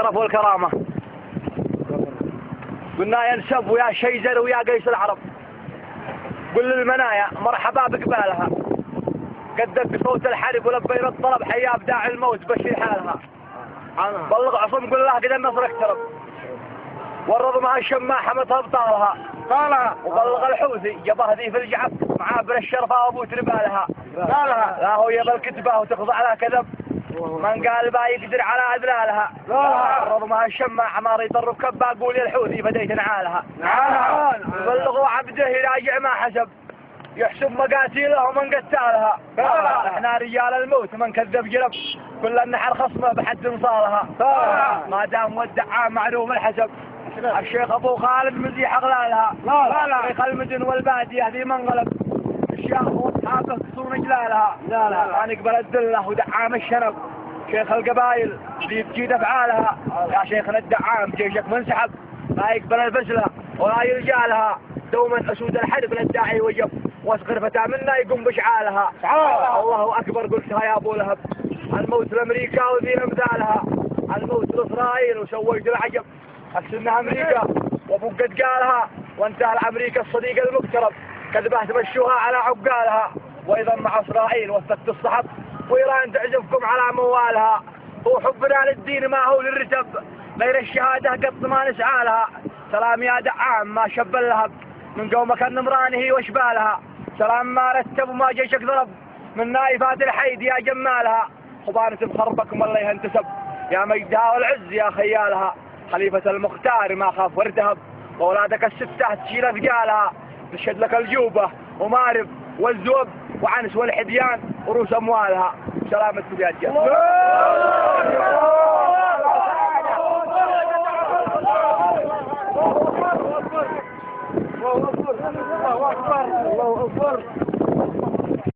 الشرف والكرامة. قلنا ينسب ويا شيزر ويا قيس العرب، قل للمنايا مرحبا بقبالها، قدت بصوت الحرب ولبينا الطلب حيا ابداع الموت بشير حالها. بلغ عصم قل لها قد النصر اقترب، ورض مع الشماحة متهبطالها قالها، وبلغ الحوثي جبه ذي في الجعب معابر الشرفة وابو تربالها قالها، لا هو يبى الكتبة وتخضع لها كذب من قال با يقدر على اذلالها. ورض مع الشماحة ما يطرب كبا قول يا الحوثي بديت نعالها. بلغوا عبده يراجع ما حسب يحسب مقاتيله ومن قتالها. احنا رجال الموت من كذب جرب كل النحر خصمه بحد وصالها. ما دام ودعا معلوم الحسب الشيخ ابو خالد مزيح اغلالها. شيخ المدن والباديه ذي منقلب الشيخ واصحابه كسون جلالها. ما نقبل الذله ودعام الشنب شيخ القبايل ذي تجيد افعالها. يا شيخنا الدعام جيشك منسحب لا يقبل الفزله ولا يرجالها. دوما اسود الحرب للداعي وجب واسقر فتى منا يقوم بشعالها. الله اكبر قلتها يا ابو لهب، الموت لامريكا وذي امثالها، الموت لاسرائيل وسويت العجب احسنها امريكا وابو قد قالها، وانتهى لامريكا الصديق المقترب كذبه تمشوها على عقالها. وايضا مع اسرائيل وثقت الصحب وايران تعزفكم على موالها. هو حبنا للدين ما هو للرتب غير الشهاده قط ما نسعى لها. سلام يا دعام ما شب اللهب من قومك النمرانه واشبالها. سلام ما رتب وما جيشك ضرب من نايفات الحيد يا جمالها. خبانة بخربكم الله ينتسب يا مجدها والعز يا خيالها. خليفة المختار ما خاف وارتهب واولادك الستة تشيل اثقالها. تشهد لك الجوبة ومارب والزوب وعنس والحديان وروس اموالها. سلامتكم يا رجال. الله أكبر الله أكبر الله أكبر.